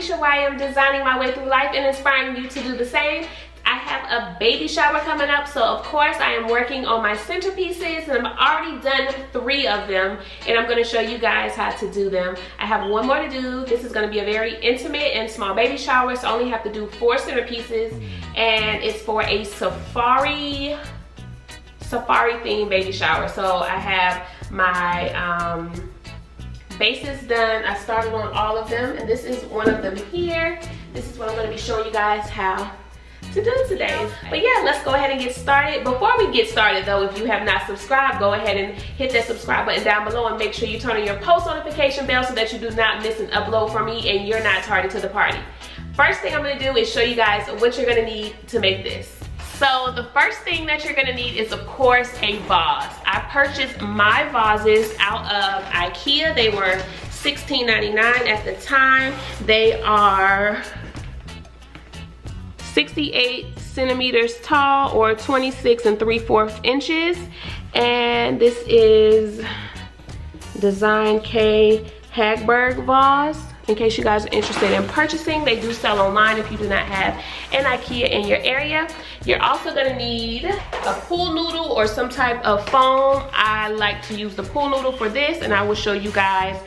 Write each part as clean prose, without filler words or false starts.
Keisha, where I am designing my way through life and inspiring you to do the same. I have a baby shower coming up, so of course I am working on my centerpieces, and I've already done 3 of them, and I'm going to show you guys how to do them. I have 1 more to do. This is going to be a very intimate and small baby shower, so I only have to do 4 centerpieces, and it's for a safari themed baby shower. So I have my bases done. I started on all of them, and this is one of them here. This is what I'm going to be showing you guys how to do today. But yeah, let's go ahead and get started. Before we get started though, if you have not subscribed, go ahead and hit that subscribe button down below, and make sure you turn on your post notification bell so that you do not miss an upload from me and you're not tardy to the party. First thing I'm going to do is show you guys what you're going to need to make this. So the first thing that you're going to need is, of course, a vase. I purchased my vases out of IKEA. They were $16.99 at the time. They are 68 centimeters tall, or 26 3/4 inches, and this is Design K Hagberg vase. In case you guys are interested in purchasing, they do sell online if you do not have an IKEA in your area. You're also going to need a pool noodle or some type of foam. I like to use the pool noodle for this, and I will show you guys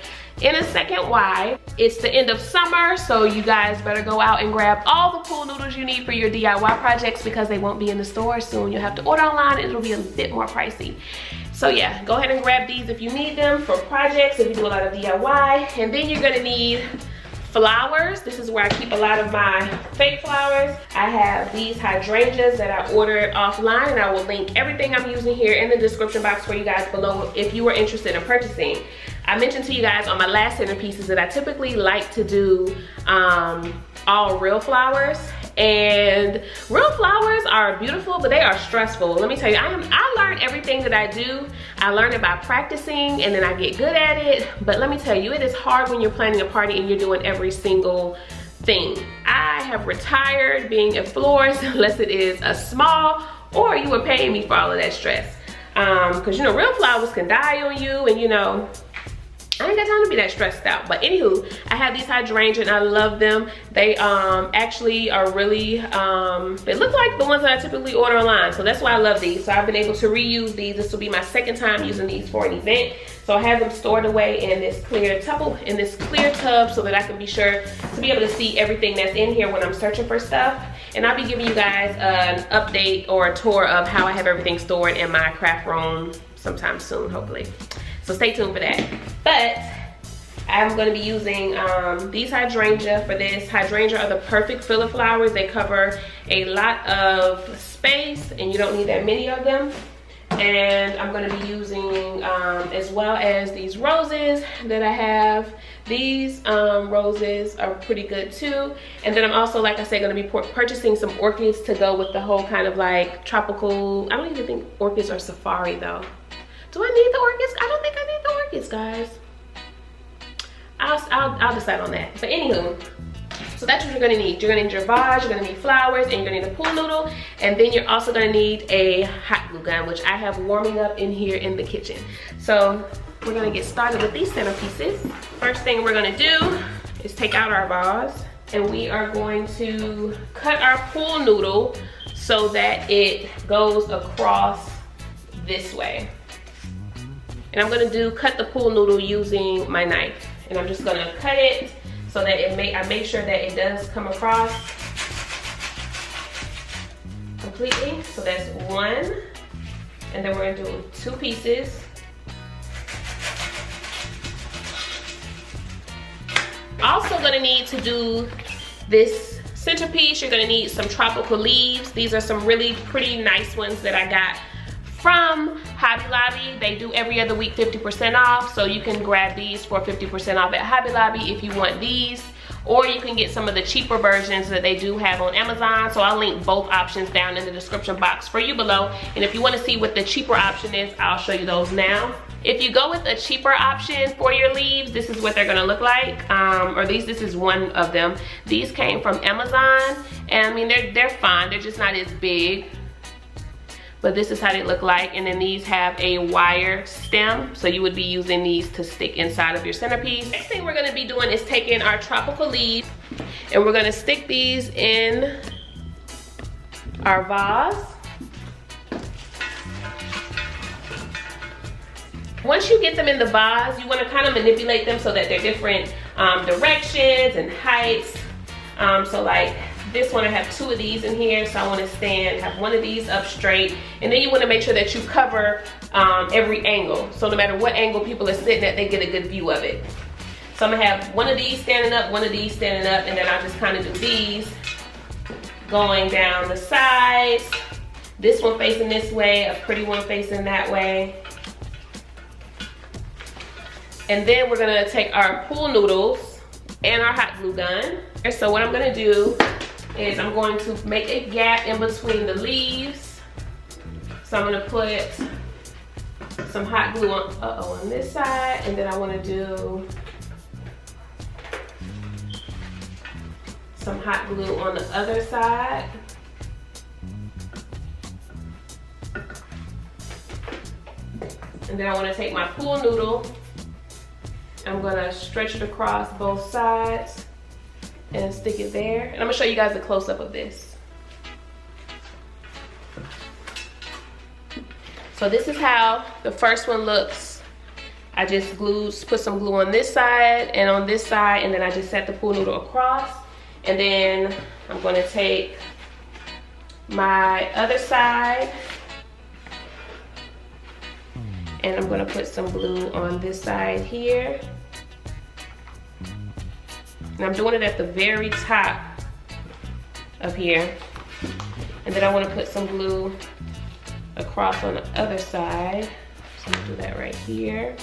in a second why. It's the end of summer, so you guys better go out and grab all the pool noodles you need for your DIY projects, because they won't be in the store soon. You'll have to order online and it'll be a bit more pricey. So yeah, go ahead and grab these if you need them for projects, if you do a lot of DIY. And then you're gonna need flowers. This is where I keep a lot of my fake flowers. I have these hydrangeas that I ordered offline, and I will link everything I'm using here in the description box for you guys below if you are interested in purchasing. I mentioned to you guys on my last centerpieces that I typically like to do all real flowers, and real flowers are beautiful, but they are stressful. Let me tell you, I learned everything that I do. I learned it by practicing, and then I get good at it. But let me tell you, it is hard when you're planning a party and you're doing every single thing. I have retired being a florist, unless it is a small, or you were paying me for all of that stress. Because you know, real flowers can die on you, and you know, I ain't got time to be that stressed out. But anywho, I have these hydrangeas and I love them. They actually are really, they look like the ones that I typically order online. So that's why I love these. So I've been able to reuse these. This will be my 2nd time using these for an event. So I have them stored away in this clear tub so that I can be sure to be able to see everything that's in here when I'm searching for stuff. And I'll be giving you guys an update or a tour of how I have everything stored in my craft room sometime soon, hopefully. So stay tuned for that. But I'm going to be using these hydrangea for this. Hydrangea are the perfect filler flowers. They cover a lot of space, and you don't need that many of them. And I'm going to be using, as well as these roses that I have. These roses are pretty good too. And then I'm also, like I said, going to be purchasing some orchids to go with the whole kind of like tropical. I don't even think orchids are safari though. Do I need the orchids? I don't think I need the orchids, guys. I'll decide on that. But anywho, so that's what you're gonna need. You're gonna need your vase, you're gonna need flowers, and you're gonna need a pool noodle. And then you're also gonna need a hot glue gun, which I have warming up in here in the kitchen. So we're gonna get started with these centerpieces. First thing we're gonna do is take out our vase, and we are going to cut our pool noodle so that it goes across this way. And I'm gonna cut the pool noodle using my knife. And I'm just gonna cut it so that I make sure that it does come across completely. So that's 1. And then we're gonna do 2 pieces. Also gonna need to do this centerpiece. You're gonna need some tropical leaves. These are some really pretty nice ones that I got from Hobby Lobby. They do every other week 50% off, so you can grab these for 50% off at Hobby Lobby if you want these, or you can get some of the cheaper versions that they do have on Amazon. So I'll link both options down in the description box for you below, and if you want to see what the cheaper option is, I'll show you those now. If you go with a cheaper option for your leaves, this is what they're gonna look like, this is one of them. These came from Amazon, and I mean they're fine, they're just not as big. But this is how they look like. And then these have a wire stem, so you would be using these to stick inside of your centerpiece. Next thing we're gonna be doing is taking our tropical leaves And we're gonna stick these in our vase. Once you get them in the vase, you want to kind of manipulate them so that they're different directions and heights. So like this one, I have 2 of these in here, so I want to have one of these up straight, and then you want to make sure that you cover every angle. So no matter what angle people are sitting at, they get a good view of it. So I'm gonna have one of these standing up, one of these standing up, and then I just kind of do these going down the sides. This one facing this way, a pretty one facing that way. And then we're gonna take our pool noodles and our hot glue gun. So what I'm gonna do is I'm going to make a gap in between the leaves. So I'm gonna put some hot glue on this side, and then I wanna do some hot glue on the other side. And then I wanna take my pool noodle, I'm gonna stretch it across both sides and stick it there. And I'm gonna show you guys a close-up of this. So this is how the first one looks. I just put some glue on this side and on this side, and then I just set the pool noodle across. And then I'm gonna take my other side and I'm gonna put some glue on this side here. And I'm doing it at the very top of here. And then I want to put some glue across on the other side. So I'm gonna do that right here.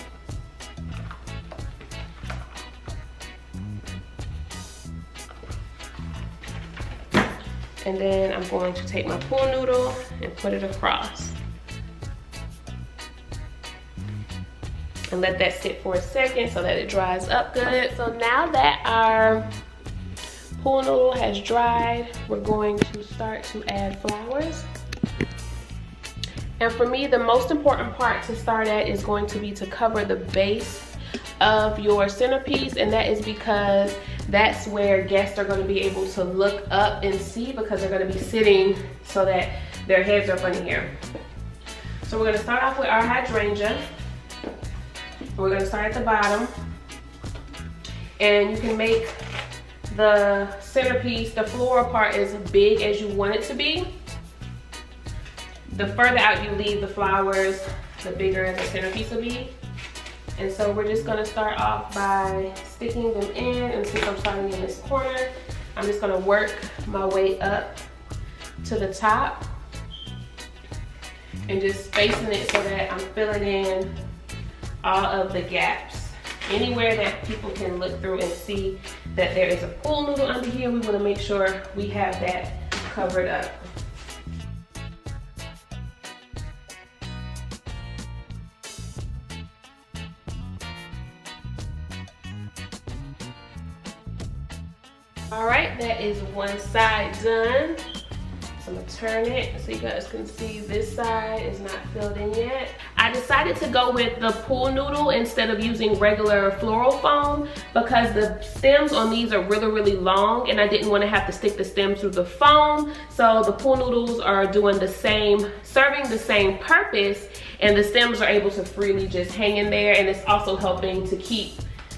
And then I'm going to take my pool noodle and put it across. And let that sit for a second so that it dries up good. So now that our pool noodle has dried, we're going to start to add flowers. And for me, the most important part to start at is going to be to cover the base of your centerpiece, and that is because that's where guests are going to be able to look up and see, because they're going to be sitting so that their heads are up in here. So we're going to start off with our hydrangea. We're going to start at the bottom, and you can make the centerpiece, the floral part, as big as you want it to be. The further out you leave the flowers, the bigger the centerpiece will be. And so we're just going to start off by sticking them in, and since I'm starting in this corner, I'm just going to work my way up to the top and just spacing it so that I'm filling in all of the gaps. Anywhere that people can look through and see that there is a pool noodle under here, we want to make sure we have that covered up. All right, that is one side done. So I'm gonna turn it so you guys can see this side is not filled in yet. I decided to go with the pool noodle instead of using regular floral foam because the stems on these are really, really long, and I didn't want to have to stick the stems through the foam. So the pool noodles are doing the same, serving the same purpose, and the stems are able to freely just hang in there, and it's also helping to keep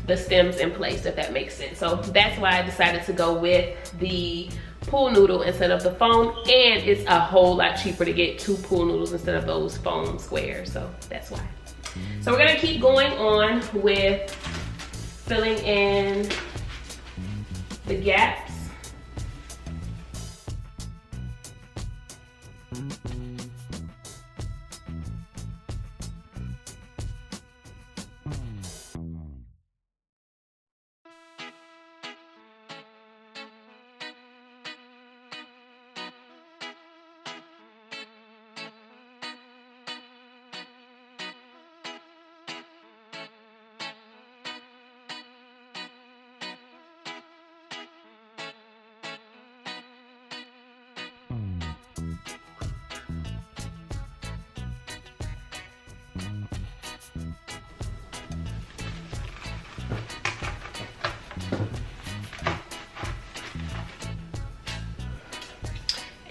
the stems in place, if that makes sense. So that's why I decided to go with the pool noodle instead of the foam, and it's a whole lot cheaper to get 2 pool noodles instead of those foam squares, so that's why. So we're gonna keep going on with filling in the gaps.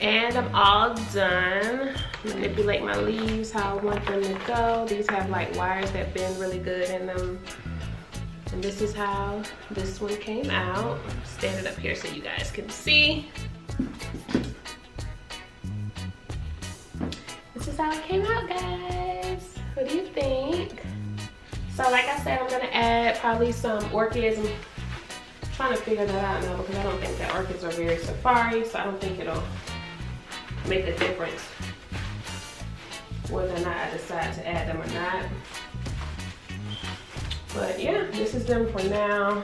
And I'm all done. Manipulate my leaves how I want them to go. These have like wires that bend really good in them. And this is how this one came out. Stand it up here so you guys can see. This is how it came out, guys. What do you think? So like I said, I'm gonna add probably some orchids. I'm trying to figure that out now because I don't think that orchids are very safari, so I don't think it'll make a difference whether or not I decide to add them or not. But yeah, this is them for now.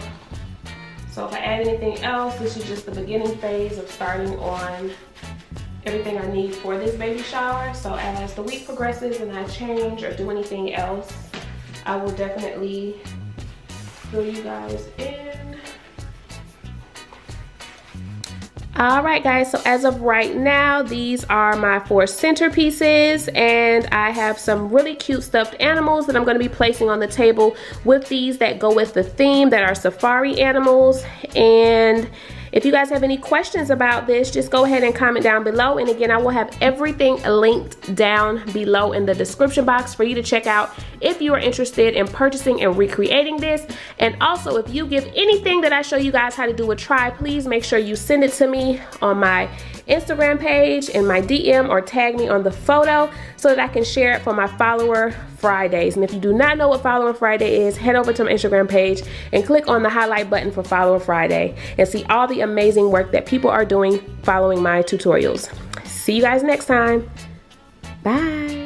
So if I add anything else, this is just the beginning phase of starting on everything I need for this baby shower. So as the week progresses and I change or do anything else, I will definitely fill you guys in. All right, guys, so as of right now, these are my 4 centerpieces, and I have some really cute stuffed animals that I'm going to be placing on the table with these that go with the theme that are safari animals. And if you guys have any questions about this, just go ahead and comment down below. And again, I will have everything linked down below in the description box for you to check out if you are interested in purchasing and recreating this. And also, if you give anything that I show you guys how to do a try, please make sure you send it to me on my Instagram page in my DM or tag me on the photo so that I can share it for my Follower Fridays. And if you do not know what Follower Friday is, head over to my Instagram page and click on the highlight button for Follower Friday and see all the amazing work that people are doing following my tutorials. See you guys next time. Bye.